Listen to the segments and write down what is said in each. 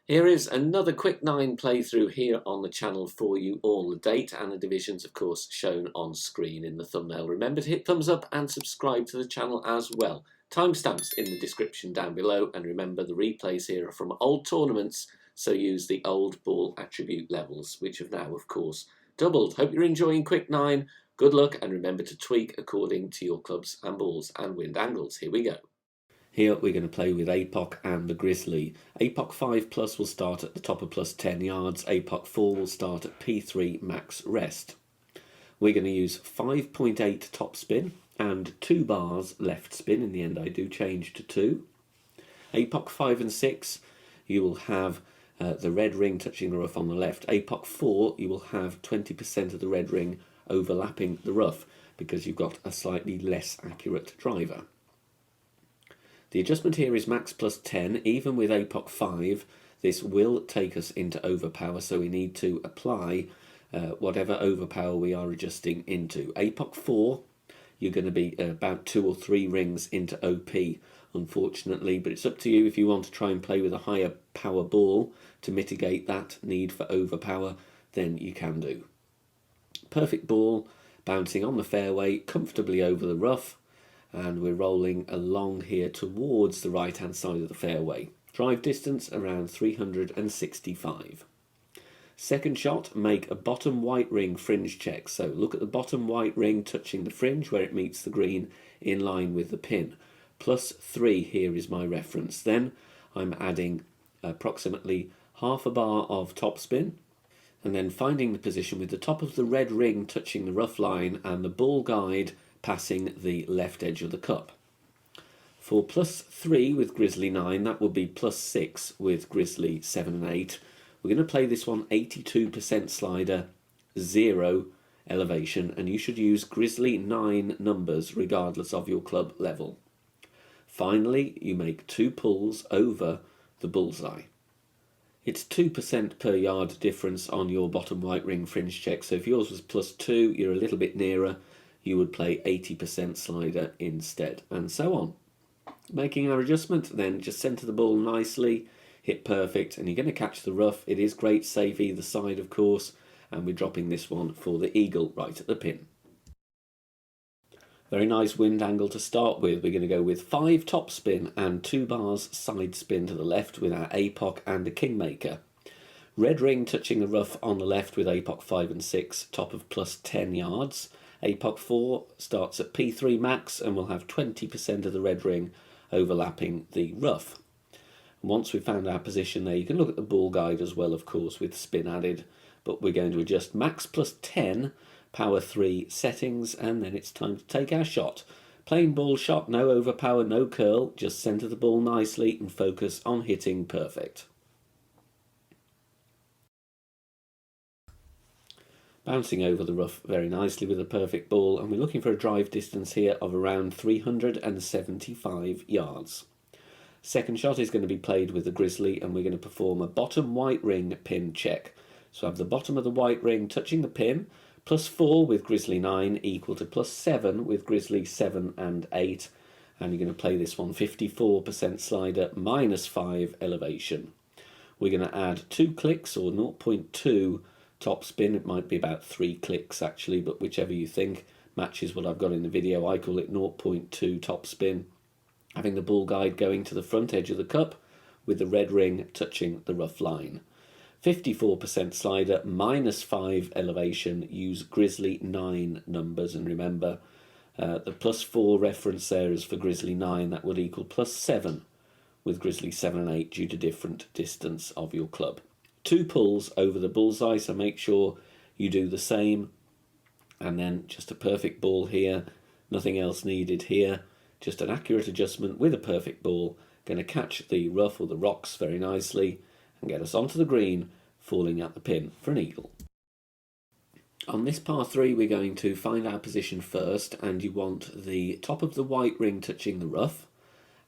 Here is another quick 9 playthrough here on the channel for you all. The date and the divisions, of course, shown on screen in the thumbnail. Remember to hit thumbs up and subscribe to the channel as well. Timestamps in the description down below, and remember the replays here are from old tournaments, so use the old ball attribute levels, which have now, of course, doubled. Hope you're enjoying Quick 9. Good luck, and remember to tweak according to your clubs and balls and wind angles. Here we go. Here we're going to play with APOC and the Grizzly. APOC 5 plus will start at the top of plus 10 yards. APOC 4 will start at P3 max rest. We're going to use 5.8 top spin and 2 bars left spin. In the end I do change to 2. APOC 5 and 6 you will have the red ring touching the rough on the left. APOC 4 you will have 20% of the red ring overlapping the rough because you've got a slightly less accurate driver. The adjustment here is max plus 10. Even with APOC 5, this will take us into overpower, so we need to apply whatever overpower we are adjusting into. APOC 4, you're going to be about 2 or 3 rings into OP, unfortunately, but it's up to you if you want to try and play with a higher power ball to mitigate that need for overpower, then you can do. Perfect ball, bouncing on the fairway, comfortably over the rough, and we're rolling along here towards the right hand side of the fairway. Drive distance around 365. Second shot, make a bottom white ring fringe check. So look at the bottom white ring touching the fringe where it meets the green in line with the pin. Plus 3 here is my reference. Then I'm adding approximately half a bar of topspin, and then finding the position with the top of the red ring touching the rough line and the ball guide passing the left edge of the cup. For plus 3 with Grizzly 9, that will be plus 6 with Grizzly 7 and 8. We're going to play this one 82% slider, 0 elevation, and you should use Grizzly 9 numbers regardless of your club level. Finally, you make 2 pulls over the bullseye. It's 2% per yard difference on your bottom white ring fringe check, so if yours was plus 2, you're a little bit nearer. You would play 80% slider instead, and so on. Making our adjustment, then just centre the ball nicely, hit perfect, and you're going to catch the rough. It is great safe either side, of course, and we're dropping this one for the eagle right at the pin. Very nice wind angle to start with. We're going to go with 5 top spin and 2 bars side spin to the left with our APOC and a Kingmaker. Red ring touching the rough on the left with APOC 5 and 6, top of plus 10 yards. APOC 4 starts at P3 max and will have 20% of the red ring overlapping the rough. And once we've found our position there, you can look at the ball guide as well, of course, with spin added, but we're going to adjust max plus 10, power 3 settings, and then it's time to take our shot. Plain ball shot, no overpower, no curl, just centre the ball nicely and focus on hitting perfect. Bouncing over the rough very nicely with a perfect ball, and we're looking for a drive distance here of around 375 yards. Second shot is going to be played with the Grizzly, and we're going to perform a bottom white ring pin check. So I have the bottom of the white ring touching the pin, plus 4 with Grizzly 9 equal to plus 7 with Grizzly 7 and 8, and you're going to play this one 54% slider, minus 5 elevation. We're going to add 2 clicks or 0.2 top spin. It might be about 3 clicks actually, but whichever you think matches what I've got in the video. I call it 0.2 top spin, having the ball guide going to the front edge of the cup with the red ring touching the rough line. 54% slider, minus 5 elevation, use Grizzly 9 numbers, and remember the plus 4 reference there is for Grizzly 9, that would equal plus 7 with Grizzly 7 and 8 due to different distance of your club. 2 pulls over the bullseye, so make sure you do the same, and then just a perfect ball here, nothing else needed here, just an accurate adjustment with a perfect ball, going to catch the rough or the rocks very nicely and get us onto the green, falling at the pin for an eagle. On this par 3 we're going to find our position first, and you want the top of the white ring touching the rough,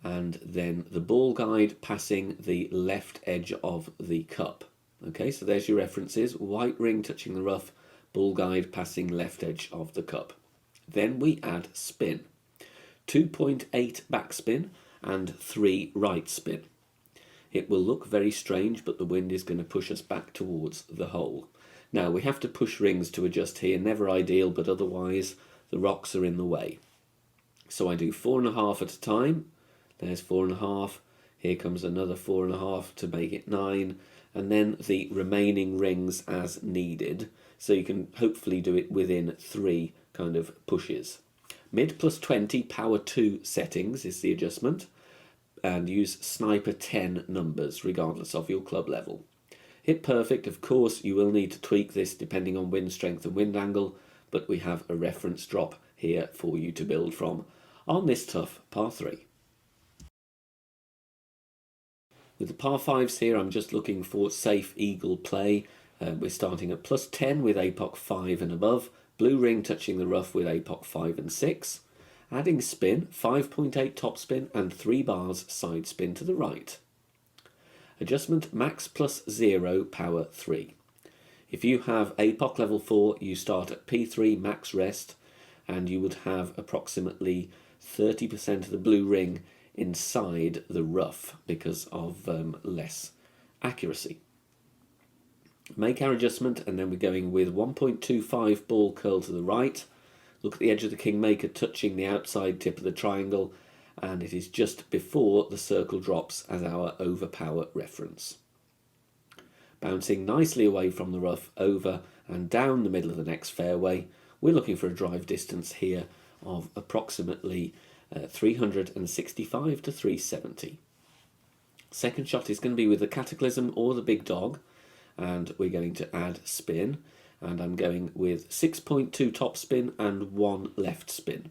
and then the ball guide passing the left edge of the cup. Okay, so there's your references, white ring touching the rough, ball guide passing left edge of the cup. Then we add spin, 2.8 backspin and 3 right spin. It will look very strange, but the wind is going to push us back towards the hole. Now we have to push rings to adjust here, never ideal, but otherwise the rocks are in the way. So I do 4.5 at a time. There's 4.5. Here comes another 4.5 to make it 9, and then the remaining rings as needed. So you can hopefully do it within 3 kind of pushes. Mid plus 20 power 2 settings is the adjustment, and use sniper 10 numbers regardless of your club level. Hit perfect, of course you will need to tweak this depending on wind strength and wind angle, but we have a reference drop here for you to build from on this tough par 3. With the par 5s here, I'm just looking for safe eagle play. We're starting at plus 10 with APOC 5 and above, blue ring touching the rough with APOC 5 and 6, adding spin, 5.8 top spin and 3 bars side spin to the right. Adjustment max plus 0 power 3. If you have APOC level 4, you start at P3 max rest, and you would have approximately 30% of the blue ring inside the rough because of less accuracy. Make our adjustment, and then we're going with 1.25 ball curl to the right. Look at the edge of the Kingmaker touching the outside tip of the triangle, and it is just before the circle drops as our overpower reference. Bouncing nicely away from the rough, over and down the middle of the next fairway. We're looking for a drive distance here of approximately 365 to 370. Second shot is going to be with the Cataclysm or the Big Dog, and we're going to add spin, and I'm going with 6.2 top spin and 1 left spin.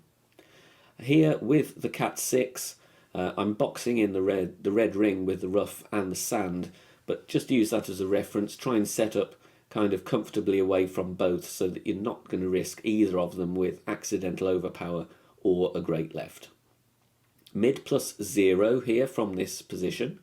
Here with the Cat 6, I'm boxing in the red ring with the rough and the sand, but just use that as a reference. Try and set up kind of comfortably away from both so that you're not going to risk either of them with accidental overpower or a great left. Mid plus 0 here from this position.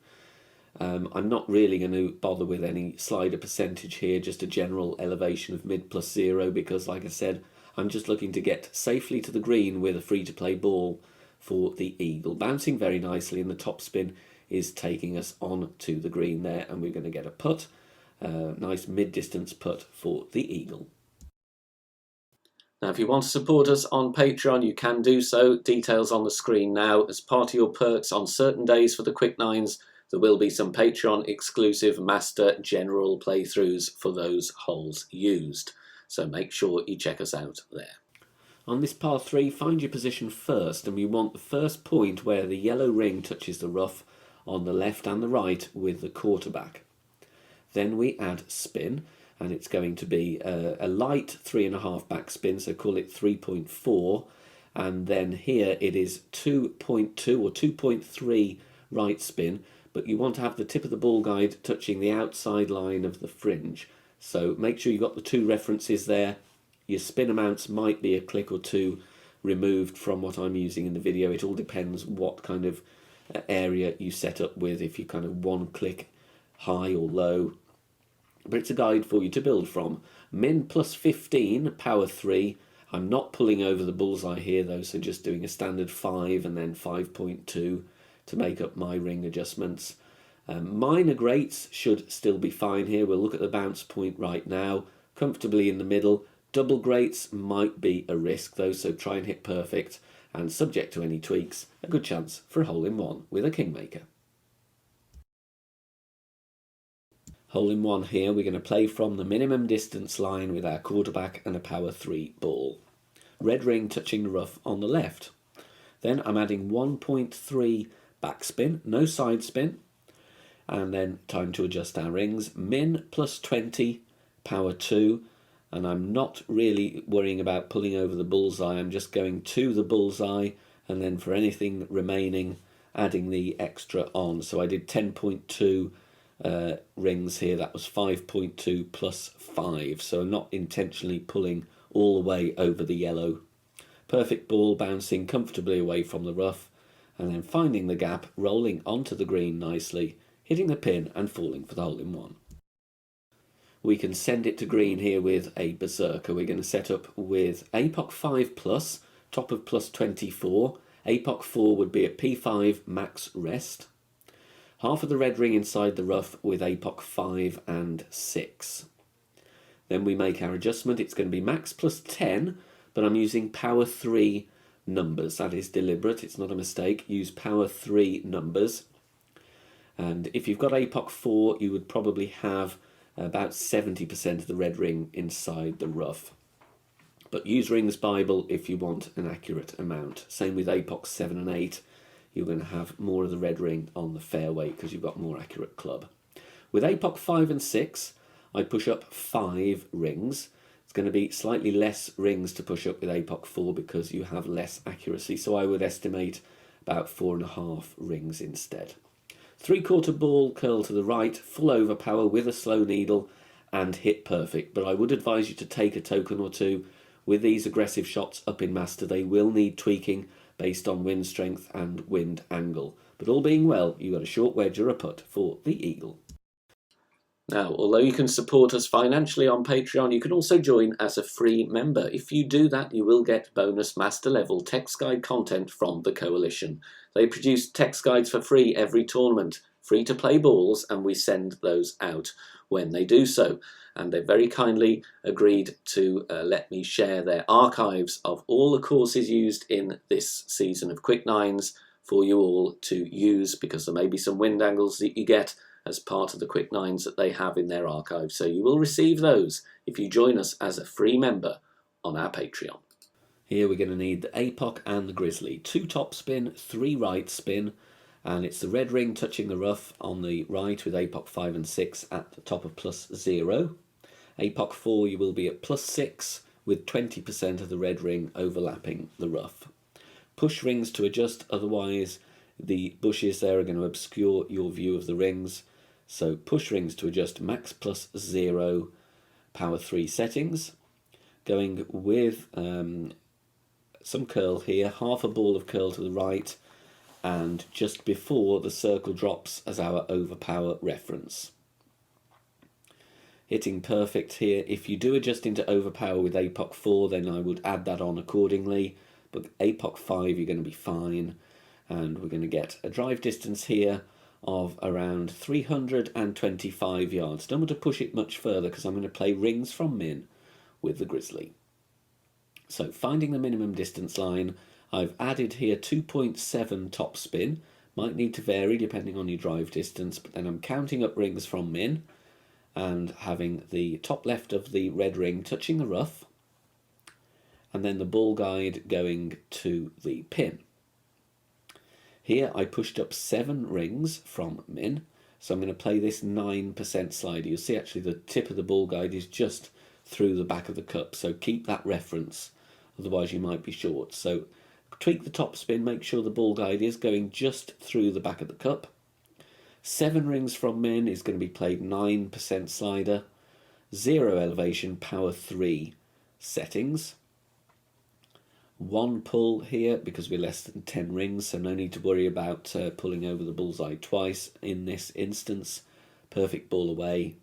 I'm not really going to bother with any slider percentage here, just a general elevation of mid plus 0, because like I said, I'm just looking to get safely to the green with a free-to-play ball for the eagle. Bouncing very nicely, and the top spin is taking us on to the green there, and we're going to get a putt, nice mid-distance putt for the eagle. Now, if you want to support us on Patreon, you can do so. Details on the screen now. As part of your perks on certain days for the Quick Nines, there will be some Patreon exclusive Master General playthroughs for those holes used. So make sure you check us out there. On this par 3, find your position first, and we want the first point where the yellow ring touches the rough on the left and the right with the quarterback. Then we add spin, and it's going to be a light 3.5 backspin, so call it 3.4, and then here it is 2.2 or 2.3 right spin, but you want to have the tip of the ball guide touching the outside line of the fringe. So make sure you've got the 2 references there. Your spin amounts might be a click or 2 removed from what I'm using in the video. It all depends what kind of area you set up with, if you kind of 1 click high or low. But it's a guide for you to build from. Min plus 15, power 3. I'm not pulling over the bullseye here though, so just doing a standard 5 and then 5.2 to make up my ring adjustments. Minor greats should still be fine here. We'll look at the bounce point right now, comfortably in the middle. Double greats might be a risk though, so try and hit perfect, and subject to any tweaks, a good chance for a hole-in-one with a Kingmaker. Hole-in-one here, we're going to play from the minimum distance line with our quarterback and a power 3 ball. Red ring touching the rough on the left. Then I'm adding 1.3 backspin, no side spin, and then time to adjust our rings. Min plus 20, power 2, and I'm not really worrying about pulling over the bullseye. I'm just going to the bullseye, and then for anything remaining, adding the extra on. So I did 10.2 rings here. That was 5.2 plus 5, so I'm not intentionally pulling all the way over the yellow. Perfect ball bouncing comfortably away from the rough, and then finding the gap, rolling onto the green nicely, hitting the pin and falling for the hole-in-one. We can send it to green here with a berserker. We're going to set up with APOC 5 plus, top of plus 24. APOC 4 would be a P5 max rest. half of the red ring inside the rough with APOC 5 and 6. Then we make our adjustment. It's going to be max plus 10, but I'm using power 3 numbers. That is deliberate, it's not a mistake. Use power 3 numbers. And if you've got APOC 4, you would probably have about 70% of the red ring inside the rough. But use Rings Bible if you want an accurate amount. Same with APOC 7 and 8. You're going to have more of the red ring on the fairway because you've got more accurate club. With APOC 5 and 6, I push up 5 rings. It's going to be slightly less rings to push up with APOC 4 because you have less accuracy. So I would estimate about 4.5 rings instead. 3/4 ball curl to the right, full overpower with a slow needle and hit perfect. But I would advise you to take a token or two. With these aggressive shots up in master, they will need tweaking based on wind strength and wind angle. But all being well, you got a short wedge or a putt for the eagle. Now, although you can support us financially on Patreon, you can also join as a free member. If you do that, you will get bonus master level text guide content from the Coalition. They produce text guides for free every tournament, free to play balls, and we send those out when they do so. And they very kindly agreed to let me share their archives of all the courses used in this season of Quick Nines for you all to use, because there may be some wind angles that you get as part of the Quick Nines that they have in their archive. So you will receive those if you join us as a free member on our Patreon. Here we're going to need the APOC and the Grizzly. 2 top spin, 3 right spin, and it's the red ring touching the rough on the right with APOC 5 and 6 at the top of plus 0. APOC 4 you will be at plus 6 with 20% of the red ring overlapping the rough. Push rings to adjust, otherwise the bushes there are going to obscure your view of the rings. So push rings to adjust, max plus 0, power 3 settings. Going with some curl here, half a ball of curl to the right, and just before the circle drops as our overpower reference. Hitting perfect here. If you do adjust into overpower with APOC 4, then I would add that on accordingly. But APOC 5, you're going to be fine. And we're going to get a drive distance here of around 325 yards. Don't want to push it much further because I'm going to play rings from min with the Grizzly. So finding the minimum distance line, I've added here 2.7 top spin. Might need to vary depending on your drive distance, but then I'm counting up rings from min and having the top left of the red ring touching the rough, and then the ball guide going to the pin. Here I pushed up 7 rings from min, so I'm going to play this 9% slider. You'll see actually the tip of the ball guide is just through the back of the cup, so keep that reference, otherwise you might be short. So tweak the top spin, make sure the ball guide is going just through the back of the cup. 7 rings from min is going to be played 9% slider, 0 elevation, power 3 settings. 1 pull here because we're less than 10 rings, so no need to worry about pulling over the bullseye twice in this instance. Perfect ball away,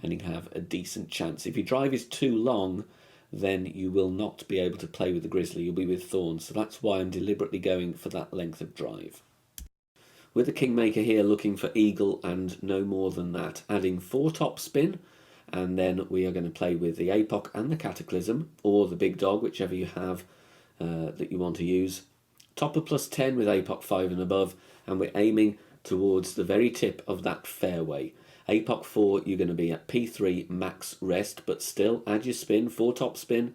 and you can have a decent chance. If your drive is too long, then you will not be able to play with the Grizzly. You'll be with Thorns, so that's why I'm deliberately going for that length of drive. With the Kingmaker here, looking for eagle and no more than that. Adding 4 top spin, and then we are going to play with the APOC and the Cataclysm, or the big dog, whichever you have that you want to use. Top of plus 10 with APOC 5 and above, and we're aiming towards the very tip of that fairway. APOC 4, you're going to be at P3 max rest, but still add your spin, 4 top spin,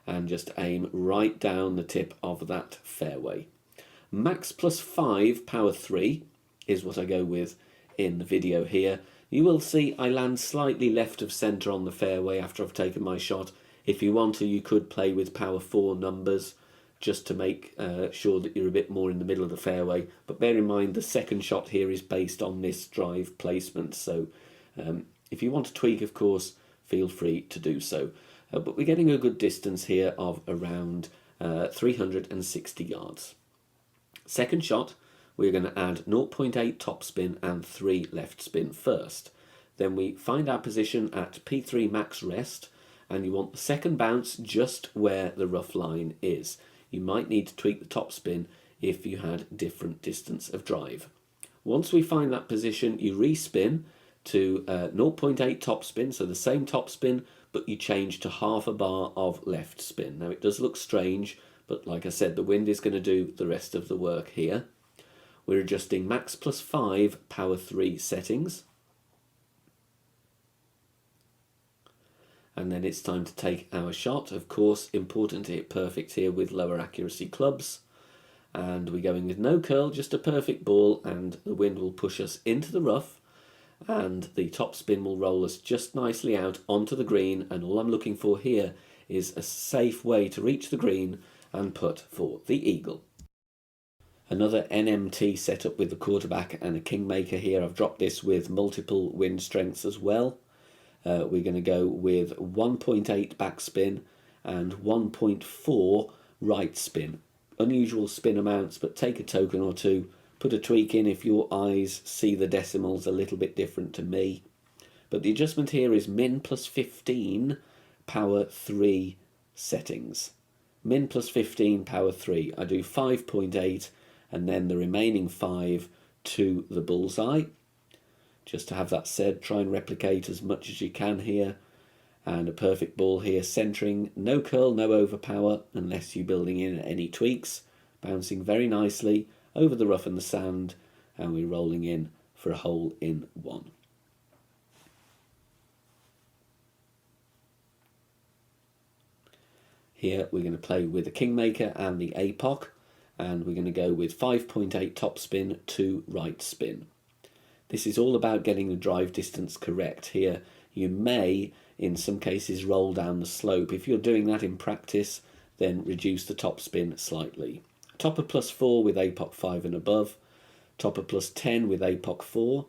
and just aim right down the tip of that fairway. Max plus 5, power 3 is what I go with in the video here. You will see I land slightly left of centre on the fairway after I've taken my shot. If you want to, you could play with power 4 numbers just to make sure that you're a bit more in the middle of the fairway. But bear in mind the second shot here is based on this drive placement. So if you want to tweak, of course, feel free to do so. But we're getting a good distance here of around 360 yards. Second shot, we're going to add 0.8 top spin and 3 left spin first. Then we find our position at P3 max rest, and you want the second bounce just where the rough line is. You might need to tweak the top spin if you had different distance of drive. Once we find that position, you respin to 0.8 topspin, so the same topspin, but you change to half a bar of left spin. Now it does look strange, but like I said, the wind is going to do the rest of the work here. We're adjusting max +5 power 3 settings. And then it's time to take our shot. Of course, important to hit perfect here with lower accuracy clubs. And we're going with no curl, just a perfect ball, and the wind will push us into the rough, and the top spin will roll us just nicely out onto the green. And all I'm looking for here is a safe way to reach the green and putt for the eagle. Another NMT setup with the quarterback and a kingmaker here. I've dropped this with multiple wind strengths as well. We're going to go with 1.8 backspin and 1.4 right spin. Unusual spin amounts, but take a token or two, put a tweak in if your eyes see the decimals a little bit different to me. But the adjustment here is min +15 power 3 settings. Min +15 power 3. I do 5.8 and then the remaining 5 to the bullseye. Just to have that said, try and replicate as much as you can here. And a perfect ball here, centering, no curl, no overpower, unless you're building in any tweaks. Bouncing very nicely over the rough and the sand, and we're rolling in for a hole in one. Here we're going to play with the kingmaker and the APOC, and we're going to go with 5.8 topspin, 2 right spin. This is all about getting the drive distance correct. Here you may, in some cases, roll down the slope. If you're doing that in practice, then reduce the topspin slightly. Topper +4 with APOC 5 and above. Topper +10 with APOC 4.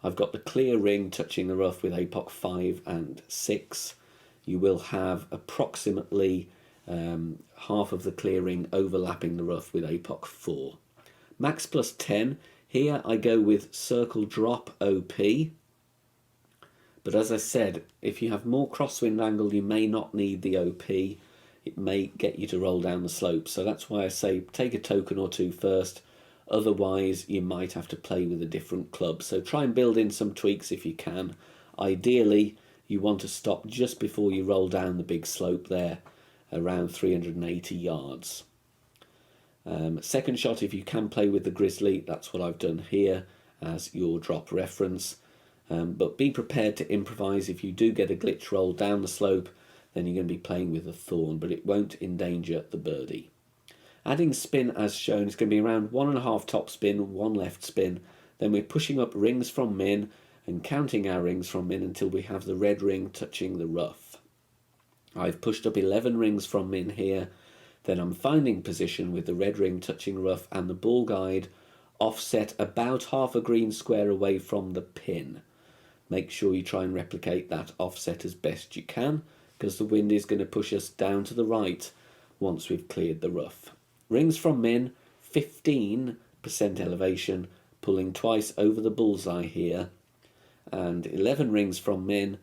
I've got the clear ring touching the rough with APOC 5 and 6. You will have approximately half of the clear ring overlapping the rough with APOC 4. Max +10. Here I go with circle drop OP. But as I said, if you have more crosswind angle, you may not need the OP. It may get you to roll down the slope. So that's why I say take a token or two first. Otherwise, you might have to play with a different club. So try and build in some tweaks if you can. Ideally, you want to stop just before you roll down the big slope there, around 380 yards. Second shot, if you can play with the grizzly, that's what I've done here as your drop reference. But be prepared to improvise. If you do get a glitch roll down the slope, then you're going to be playing with a thorn, but it won't endanger the birdie. Adding spin as shown is going to be around 1.5 top spin, 1 left spin. Then we're pushing up rings from min and counting our rings from min until we have the red ring touching the rough. I've pushed up 11 rings from min here. Then I'm finding position with the red ring touching rough and the ball guide offset about half a green square away from the pin. Make sure you try and replicate that offset as best you can, because the wind is going to push us down to the right once we've cleared the rough. Rings from min, 15% elevation, pulling twice over the bullseye here, and 11 rings from min,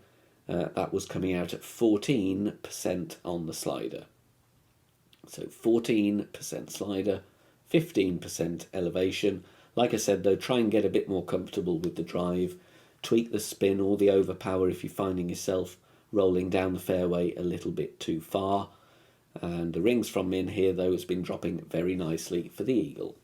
that was coming out at 14% on the slider. So 14% slider, 15% elevation. Like I said though, try and get a bit more comfortable with the drive. Tweak the spin or the overpower if you're finding yourself rolling down the fairway a little bit too far. And the rings from min here though has been dropping very nicely for the eagle.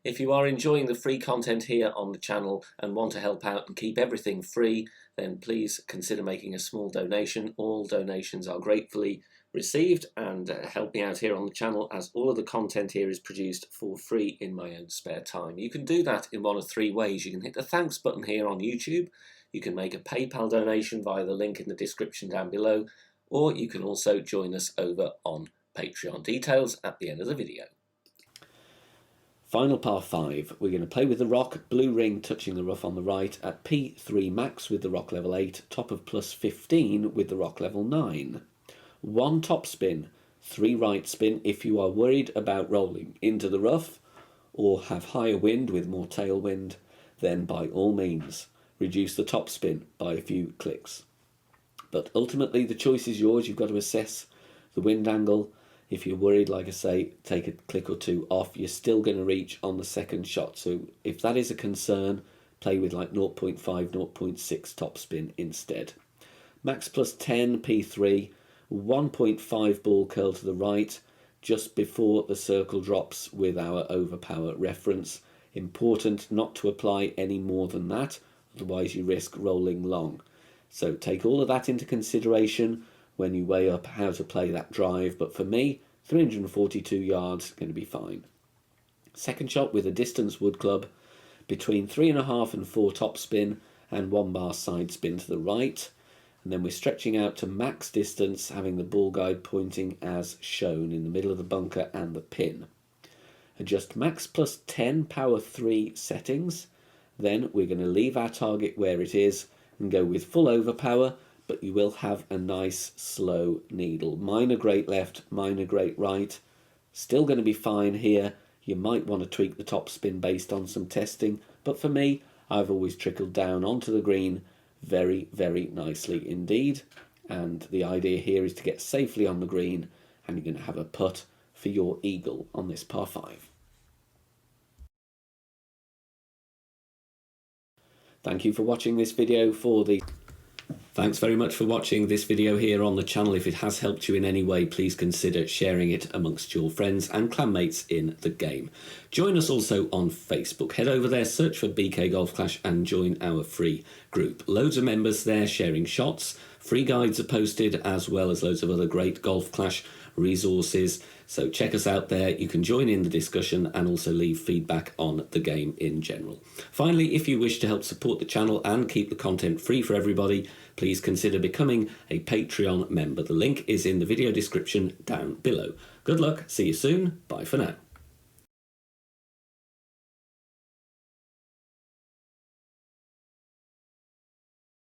If you are enjoying the free content here on the channel and want to help out and keep everything free, then please consider making a small donation. All donations are gratefully received and help me out here on the channel, as all of the content here is produced for free in my own spare time. You can do that in one of 3 ways. You can hit the thanks button here on YouTube, you can make a PayPal donation via the link in the description down below, or you can also join us over on Patreon. Details at the end of the video. Final par 5, we're going to play with the rock, blue ring touching the rough on the right at P3 max with the rock level 8, top of +15 with the rock level 9. 1 top spin, 3 right spin if you are worried about rolling into the rough or have higher wind with more tailwind, then by all means reduce the top spin by a few clicks. But ultimately the choice is yours. You've got to assess the wind angle. If you're worried, like I say, take a click or two off. You're still going to reach on the second shot. So if that is a concern, play with like 0.5, 0.6 topspin instead. Max plus 10, P3, 1.5 ball curl to the right, just before the circle drops with our overpower reference. Important not to apply any more than that, otherwise you risk rolling long. So take all of that into consideration when you weigh up how to play that drive, but for me, 342 yards is going to be fine. Second shot with a distance wood club, between 3.5 and 4 topspin and 1 bar side spin to the right. And then we're stretching out to max distance, having the ball guide pointing as shown in the middle of the bunker and the pin. Adjust max plus 10 power 3 settings. Then we're going to leave our target where it is and go with full overpower, but you will have a nice slow needle. Minor great left, minor great right. Still going to be fine here. You might want to tweak the top spin based on some testing, but for me, I've always trickled down onto the green very, very nicely indeed. And the idea here is to get safely on the green, and you're going to have a putt for your eagle on this par 5. Thank you for watching this video Thanks very much for watching this video here on the channel. If it has helped you in any way, please consider sharing it amongst your friends and clanmates in the game. Join us also on Facebook. Head over there, search for BK Golf Clash and join our free group. Loads of members there sharing shots. Free guides are posted, as well as loads of other great Golf Clash resources. So check us out there. You can join in the discussion and also leave feedback on the game in general. Finally, if you wish to help support the channel and keep the content free for everybody, please consider becoming a Patreon member. The link is in the video description down below. Good luck, see you soon, bye for now.